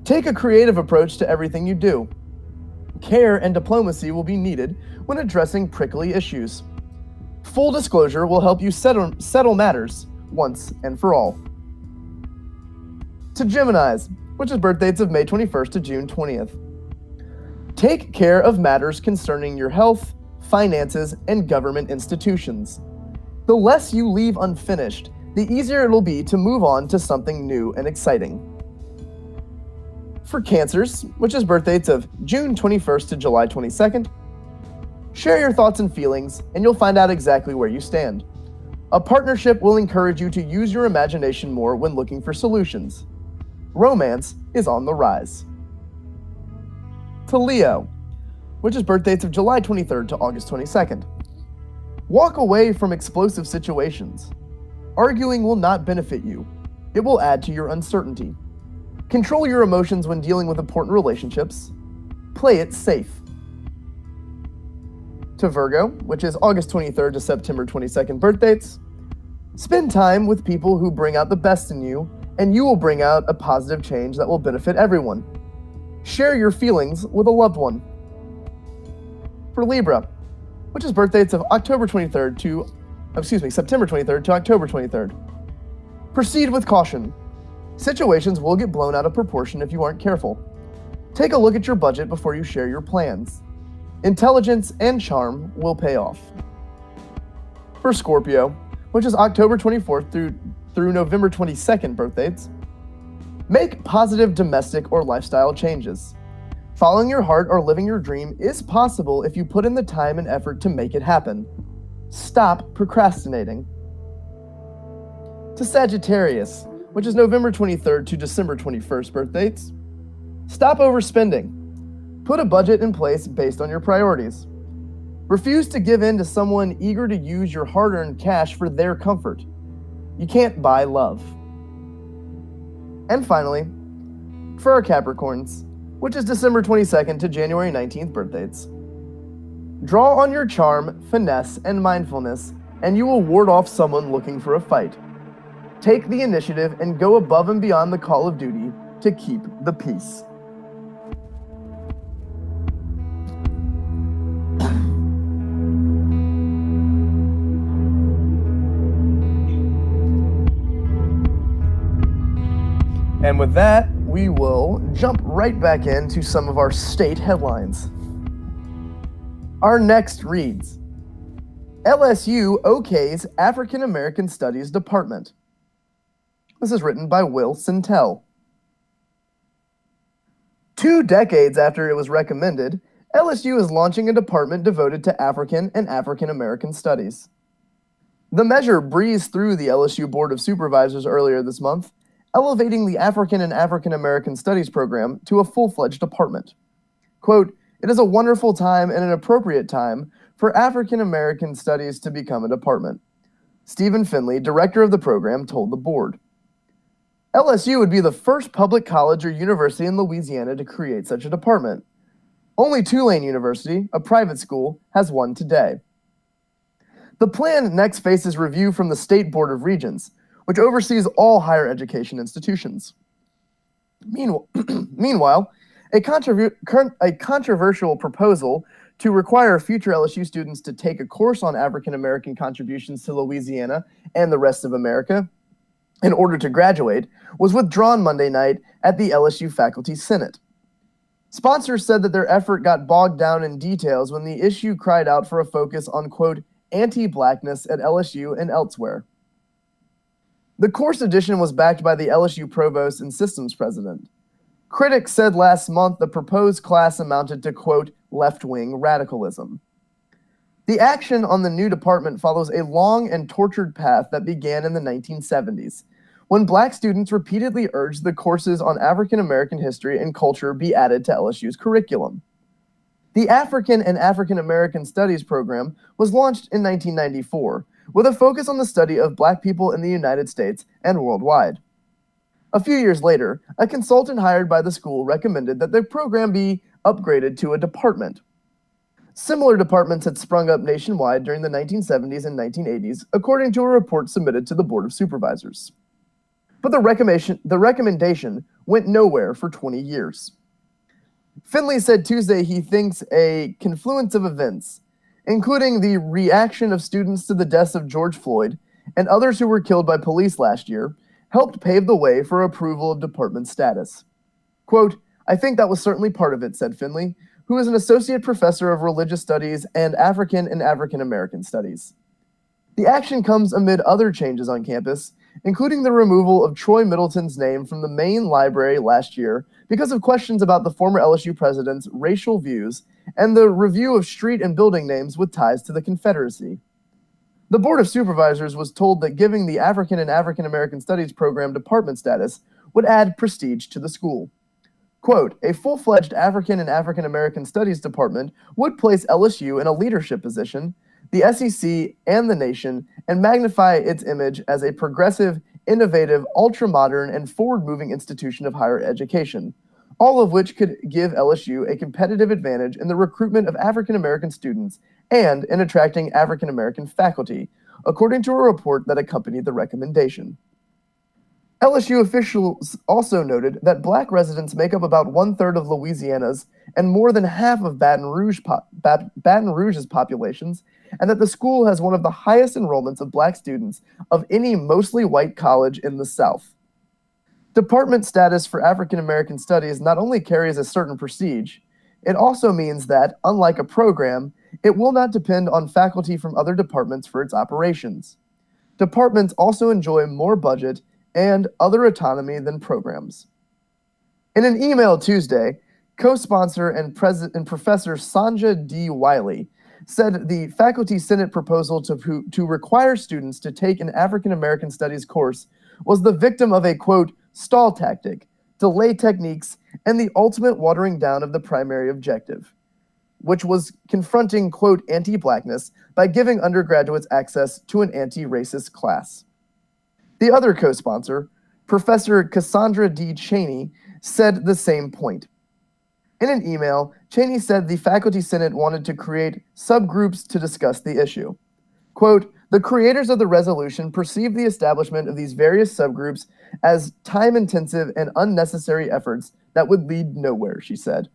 Take a creative approach to everything you do. Care and diplomacy will be needed when addressing prickly issues. Full disclosure will help you settle matters once and for all. To Geminis, which is birth dates of May 21st to June 20th. Take care of matters concerning your health, finances, and government institutions. The less you leave unfinished, the easier it'll be to move on to something new and exciting. For Cancers, which is birth dates of June 21st to July 22nd, share your thoughts and feelings, and you'll find out exactly where you stand. A partnership will encourage you to use your imagination more when looking for solutions. Romance is on the rise. To Leo, which is birth dates of July 23rd to August 22nd. Walk away from explosive situations. Arguing will not benefit you. It will add to your uncertainty. Control your emotions when dealing with important relationships. Play it safe. To Virgo, which is August 23rd to September 22nd birth dates. Spend time with people who bring out the best in you, and you will bring out a positive change that will benefit everyone. Share your feelings with a loved one. For Libra, which is birth dates of September 23rd to October 23rd. Proceed with caution. Situations will get blown out of proportion if you aren't careful. Take a look at your budget before you share your plans. Intelligence and charm will pay off. For Scorpio, which is October 24th through November 22nd birth dates, make positive domestic or lifestyle changes. Following your heart or living your dream is possible if you put in the time and effort to make it happen. Stop procrastinating. To Sagittarius, which is November 23rd to December 21st birth dates, stop overspending. Put a budget in place based on your priorities. Refuse to give in to someone eager to use your hard-earned cash for their comfort. You can't buy love. And finally, for our Capricorns, which is December 22nd to January 19th birth dates. Draw on your charm, finesse, and mindfulness, and you will ward off someone looking for a fight. Take the initiative and go above and beyond the call of duty to keep the peace. And with that, we will jump right back into some of our state headlines. Our next reads, LSU okays African American Studies Department. This is written by Will Sintel. 2 decades after it was recommended, LSU is launching a department devoted to African and African American studies. The measure breezed through the LSU Board of Supervisors earlier this month, elevating the African and African American Studies program to a full-fledged department. Quote, "It is a wonderful time and an appropriate time for African American Studies to become a department. Stephen Finley, director of the program, told the board. LSU would be the first public college or university in Louisiana to create such a department. Only Tulane University, a private school, has one today. The plan next faces review from the State Board of Regents, which oversees all higher education institutions. Meanwhile, a controversial proposal to require future LSU students to take a course on African American contributions to Louisiana and the rest of America in order to graduate was withdrawn Monday night at the LSU Faculty Senate. Sponsors said that their effort got bogged down in details when the issue cried out for a focus on, quote, anti-blackness at LSU and elsewhere. The course edition was backed by the LSU provost and systems president. Critics said last month the proposed class amounted to, quote, left-wing radicalism. The action on the new department follows a long and tortured path that began in the 1970s, when Black students repeatedly urged the courses on African American history and culture be added to LSU's curriculum. The African and African American Studies program was launched in 1994, with a focus on the study of Black people in the United States and worldwide. A few years later, a consultant hired by the school recommended that the program be upgraded to a department. Similar departments had sprung up nationwide during the 1970s and 1980s, according to a report submitted to the Board of Supervisors. But the recommendation went nowhere for 20 years. Finley said Tuesday he thinks a confluence of events, including the reaction of students to the deaths of George Floyd and others who were killed by police last year, helped pave the way for approval of department status. Quote, I think that was certainly part of it, said Finley, who is an associate professor of religious studies and African American studies. The action comes amid other changes on campus, including the removal of Troy Middleton's name from the main library last year because of questions about the former LSU president's racial views and the review of street and building names with ties to the Confederacy. The Board of Supervisors was told that giving the African and African American Studies program department status would add prestige to the school. Quote, a full-fledged African and African American Studies department would place LSU in a leadership position, the SEC, and the nation, and magnify its image as a progressive, innovative, ultra-modern, and forward-moving institution of higher education, all of which could give LSU a competitive advantage in the recruitment of African American students and in attracting African American faculty, according to a report that accompanied the recommendation. LSU officials also noted that Black residents make up about one-third of Louisiana's and more than half of Baton Rouge's populations, and that the school has one of the highest enrollments of Black students of any mostly white college in the South. Department status for African American Studies not only carries a certain prestige, it also means that, unlike a program, it will not depend on faculty from other departments for its operations. Departments also enjoy more budget and other autonomy than programs. In an email Tuesday, co-sponsor and Professor Sanja D. Wiley said the Faculty Senate proposal to require students to take an African American Studies course was the victim of a, quote, stall tactic, delay techniques, and the ultimate watering down of the primary objective, which was confronting, quote, anti-blackness by giving undergraduates access to an anti-racist class. The other co-sponsor, Professor Cassandra D. Cheney, said the same point. In an email, Cheney said the Faculty Senate wanted to create subgroups to discuss the issue. Quote, the creators of the resolution perceive the establishment of these various subgroups as time-intensive and unnecessary efforts that would lead nowhere, she said.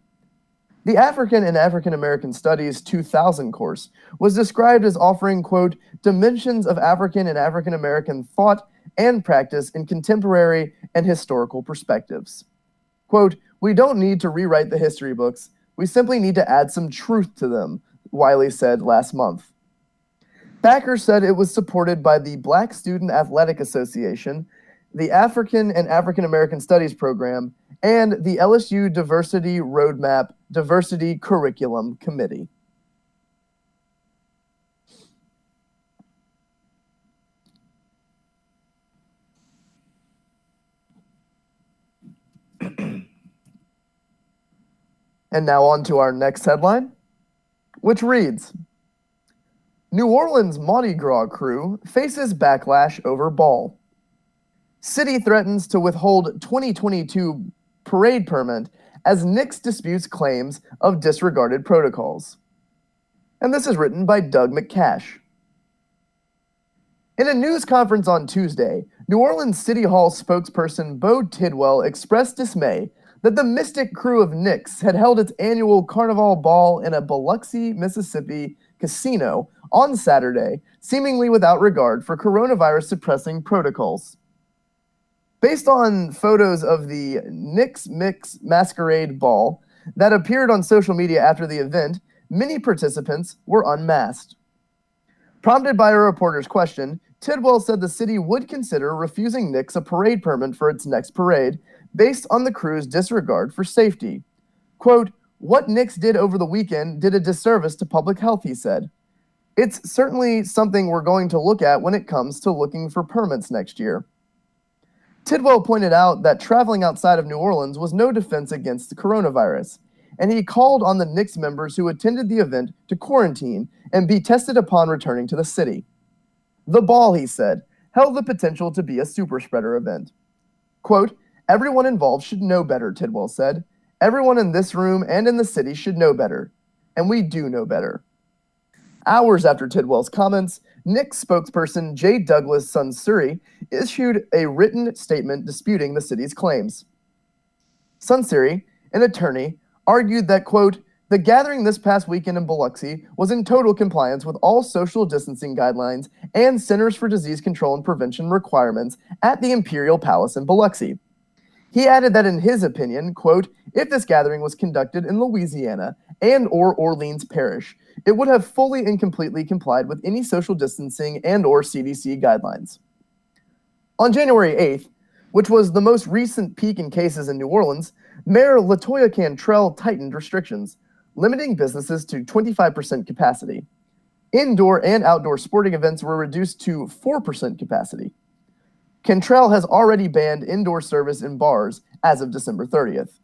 The African and African American Studies 2000 course was described as offering, quote, dimensions of African and African American thought and practice in contemporary and historical perspectives. Quote, we don't need to rewrite the history books. We simply need to add some truth to them, Wiley said last month. Backer said it was supported by the Black Student Athletic Association, the African and African American Studies program, and the LSU Diversity Roadmap Diversity Curriculum Committee. And now on to our next headline, which reads, New Orleans Mardi Gras crew faces backlash over ball. City threatens to withhold 2022 parade permit as Knicks disputes claims of disregarded protocols. And this is written by Doug McCash. In a news conference on Tuesday, New Orleans City Hall spokesperson Bo Tidwell expressed dismay that the Mystic crew of Knicks had held its annual Carnival Ball in a Biloxi, Mississippi casino on Saturday, seemingly without regard for coronavirus-suppressing protocols. Based on photos of the Knicks Mix Masquerade Ball that appeared on social media after the event, many participants were unmasked. Prompted by a reporter's question, Tidwell said the city would consider refusing Knicks a parade permit for its next parade based on the crew's disregard for safety. Quote, "What Knicks did over the weekend did a disservice to public health," he said. "It's certainly something we're going to look at when it comes to looking for permits next year." Tidwell pointed out that traveling outside of New Orleans was no defense against the coronavirus, and he called on the Knicks members who attended the event to quarantine and be tested upon returning to the city. The ball, he said, held the potential to be a super spreader event. Quote, "Everyone involved should know better," Tidwell said. "Everyone in this room and in the city should know better. And we do know better." Hours after Tidwell's comments, Knicks spokesperson J. Douglas Sunsuri issued a written statement disputing the city's claims. Sunsuri, an attorney, argued that, quote, "The gathering this past weekend in Biloxi was in total compliance with all social distancing guidelines and Centers for Disease Control and Prevention requirements at the Imperial Palace in Biloxi." He added that in his opinion, quote, "If this gathering was conducted in Louisiana and or Orleans Parish, it would have fully and completely complied with any social distancing and or CDC guidelines." On January 8th, which was the most recent peak in cases in New Orleans, Mayor LaToya Cantrell tightened restrictions, limiting businesses to 25% capacity. Indoor and outdoor sporting events were reduced to 4% capacity. Cantrell has already banned indoor service in bars as of December 30th.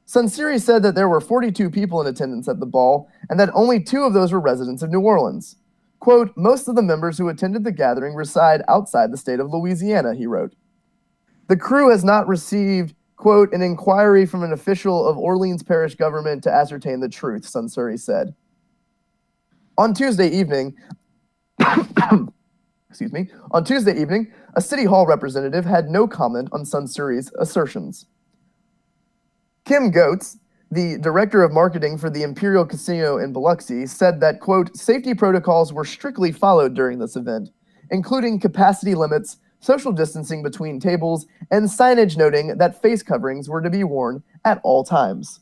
Sunsuri said that there were 42 people in attendance at the ball and that only 2 of those were residents of New Orleans. Quote, "Most of the members who attended the gathering reside outside the state of Louisiana," he wrote. The crew has not received, quote, "an inquiry from an official of Orleans Parish government to ascertain the truth," Sunsuri said. On Tuesday evening, a City Hall representative had no comment on Sunsuri's assertions. Kim Goetz, the director of marketing for the Imperial Casino in Biloxi, said that, quote, "Safety protocols were strictly followed during this event, including capacity limits, social distancing between tables, and signage noting that face coverings were to be worn at all times."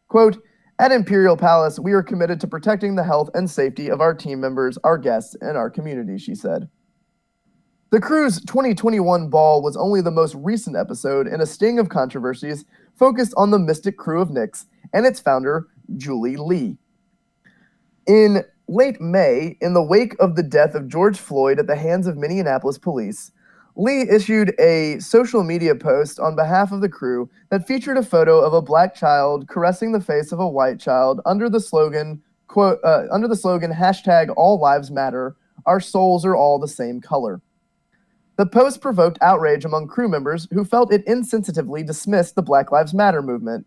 Quote, "At Imperial Palace, we are committed to protecting the health and safety of our team members, our guests, and our community," she said. The crew's 2021 ball was only the most recent episode in a sting of controversies focused on the Mystic crew of Knicks and its founder, Julie Lee. In late May, in the wake of the death of George Floyd at the hands of Minneapolis police, Lee issued a social media post on behalf of the crew that featured a photo of a black child caressing the face of a white child under the slogan, quote, hashtag All Lives Matter, our souls are all the same color. The post provoked outrage among crew members who felt it insensitively dismissed the Black Lives Matter movement.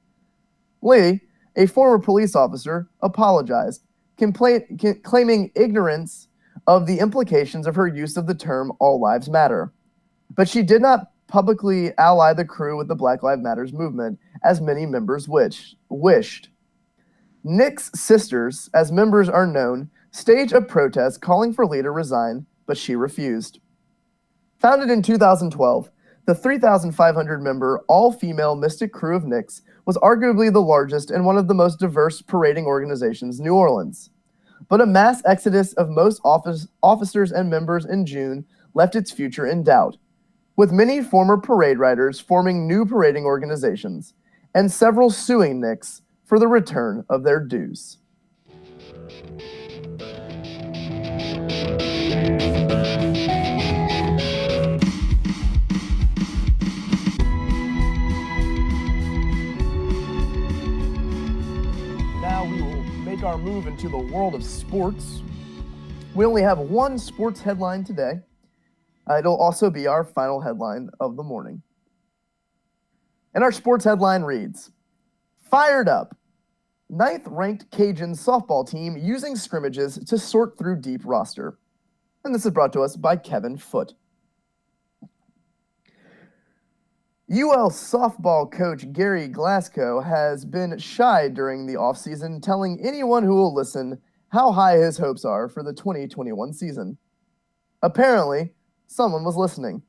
Lee, a former police officer, apologized, claiming ignorance of the implications of her use of the term All Lives Matter. But she did not publicly ally the crew with the Black Lives Matter movement, as many members wished. Knicks sisters, as members are known, staged a protest calling for Lee to resign, but she refused. Founded in 2012, the 3,500-member, all-female Mystic crew of Knicks was arguably the largest and one of the most diverse parading organizations in New Orleans. But a mass exodus of most officers and members in June left its future in doubt, with many former parade riders forming new parading organizations, and several suing Knicks for the return of their dues. make our move into the world of sports. We only have one sports headline today. It'll also be our final headline of the morning. And our sports headline reads, "Fired up. 9th-ranked Cajun softball team using scrimmages to sort through deep roster." And this is brought to us by Kevin Foote. UL softball coach Gary Glasgow has been shy during the offseason, telling anyone who will listen how high his hopes are for the 2021 season. Apparently, someone was listening.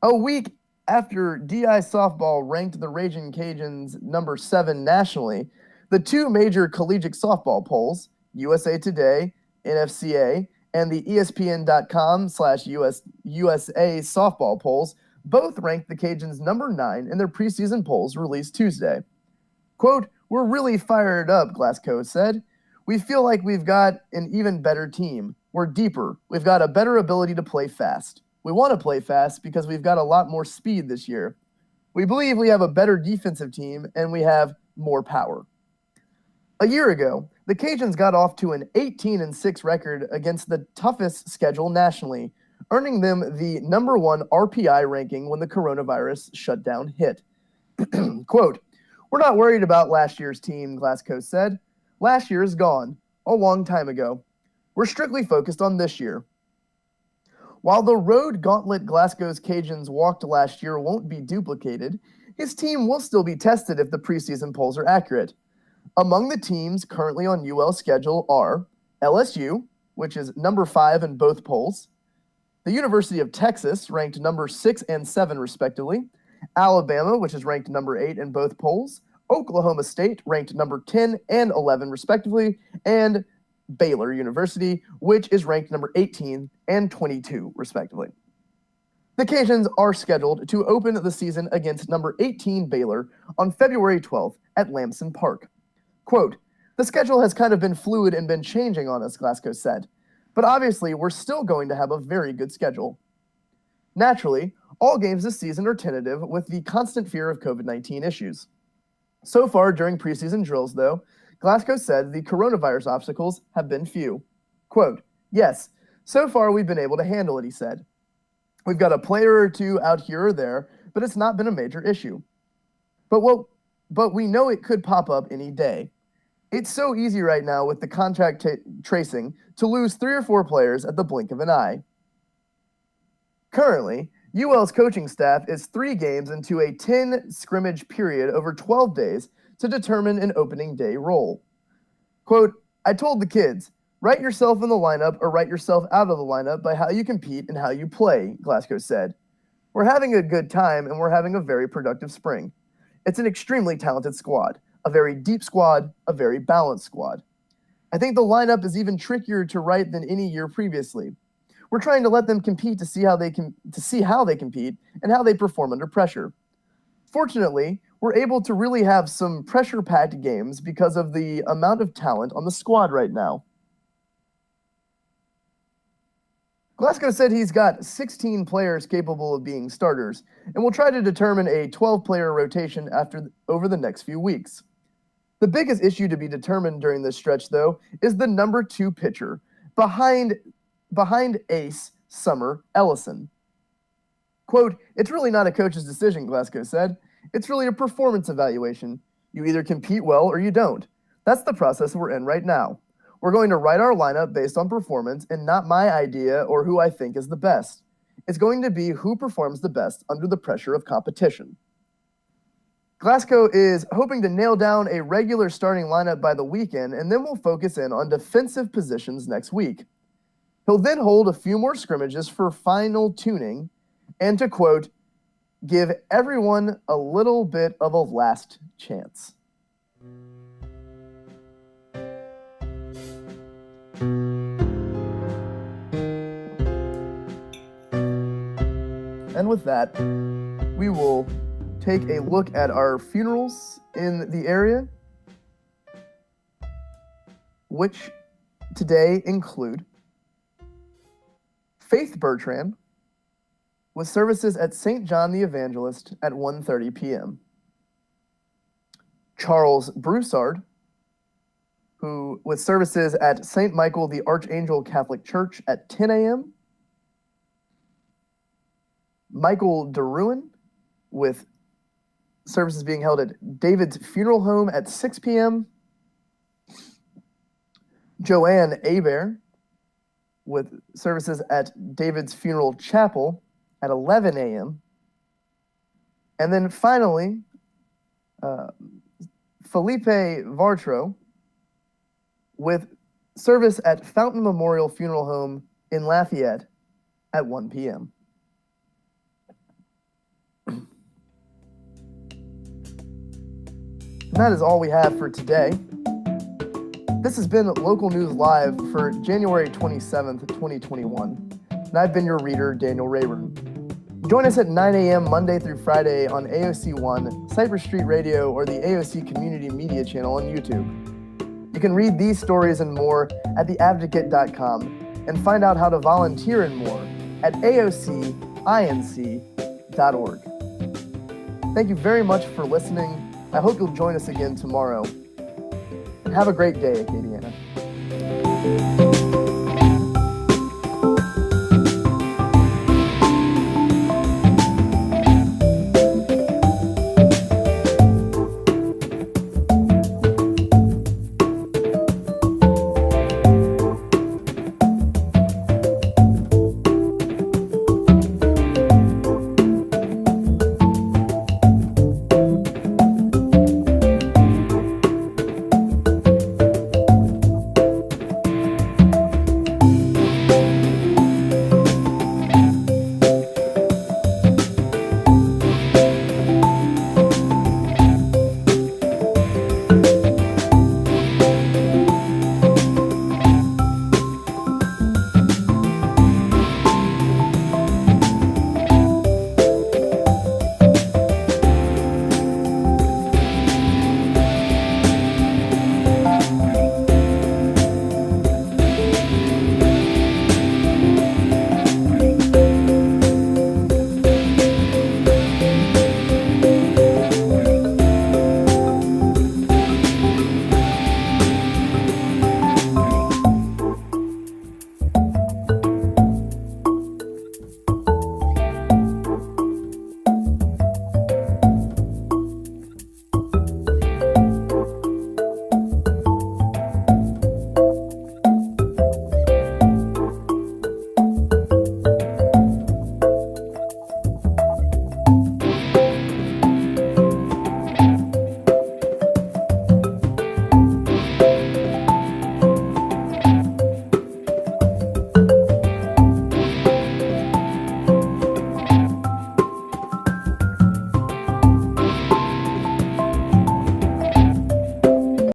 A week after DI softball ranked the Ragin' Cajuns number 7 nationally, the two major collegiate softball polls, USA Today, NFCA, and the ESPN.com/USA softball polls, both ranked the Cajuns number 9 in their preseason polls released Tuesday. Quote, "We're really fired up," Glasgow said. "We feel like we've got an even better team. We're deeper. We've got a better ability to play fast. We want to play fast because we've got a lot more speed this year. We believe we have a better defensive team and we have more power." A year ago, the Cajuns got off to an 18-6 record against the toughest schedule nationally, earning them the number 1 RPI ranking when the coronavirus shutdown hit. Quote, "We're not worried about last year's team," Glasgow said. "Last year is gone, a long time ago. We're strictly focused on this year." While the road gauntlet Glasgow's Cajuns walked last year won't be duplicated, his team will still be tested if the preseason polls are accurate. Among the teams currently on UL's schedule are LSU, which is number 5 in both polls, the University of Texas, ranked number 6 and 7 respectively, Alabama, which is ranked number 8 in both polls, Oklahoma State, ranked number 10 and 11 respectively, and Baylor University, which is ranked number 18 and 22 respectively. The Cajuns are scheduled to open the season against number 18 Baylor on February 12th at Lamson Park. Quote, "The schedule has kind of been fluid and been changing on us," Glasgow said. "But obviously, we're still going to have a very good schedule." Naturally, all games this season are tentative with the constant fear of COVID-19 issues. So far during preseason drills, though, Glasgow said the coronavirus obstacles have been few. Quote, "Yes, so far we've been able to handle it," he said. "We've got a player or two out here or there, but it's not been a major issue. But we know it could pop up any day. It's so easy right now with the contact tracing to lose 3 or 4 players at the blink of an eye." Currently, UL's coaching staff is 3 games into a 10 scrimmage period over 12 days to determine an opening day role. Quote, "I told the kids, write yourself in the lineup or write yourself out of the lineup by how you compete and how you play," Glasgow said. "We're having a good time and we're having a very productive spring. It's an extremely talented squad, a very deep squad, a very balanced squad. I think the lineup is even trickier to write than any year previously. We're trying to let them compete to see how they compete and how they perform under pressure. Fortunately, we're able to really have some pressure-packed games because of the amount of talent on the squad right now." Glasgow said he's got 16 players capable of being starters, and will try to determine a 12-player rotation over the next few weeks. The biggest issue to be determined during this stretch, though, is the number 2 pitcher, behind ace Summer Ellison. Quote, "It's really not a coach's decision," Glasgow said. "It's really a performance evaluation. You either compete well or you don't. That's the process we're in right now. We're going to write our lineup based on performance and not my idea or who I think is the best. It's going to be who performs the best under the pressure of competition." Glasgow is hoping to nail down a regular starting lineup by the weekend, and then will focus in on defensive positions next week. He'll then hold a few more scrimmages for final tuning and to, quote, "give everyone a little bit of a last chance." And with that, we will take a look at our funerals in the area, which today include Faith Bertrand, with services at St. John the Evangelist at 1:30 p.m. Charles Broussard, with services at St. Michael the Archangel Catholic Church at 10 a.m. Michael DeRuin, with services being held at David's Funeral Home at 6 p.m. Joanne Aber, with services at David's Funeral Chapel at 11 a.m. And then finally, Felipe Vartro, with service at Fountain Memorial Funeral Home in Lafayette at 1 p.m. And that is all we have for today. This has been Local News Live for January 27th, 2021. And I've been your reader, Daniel Rayburn. Join us at 9 a.m. Monday through Friday on AOC 1, Cypress Street Radio, or the AOC Community Media channel on YouTube. You can read these stories and more at theadvocate.com and find out how to volunteer and more at aocinc.org. Thank you very much for listening. I hope you'll join us again tomorrow. And have a great day, Acadiana.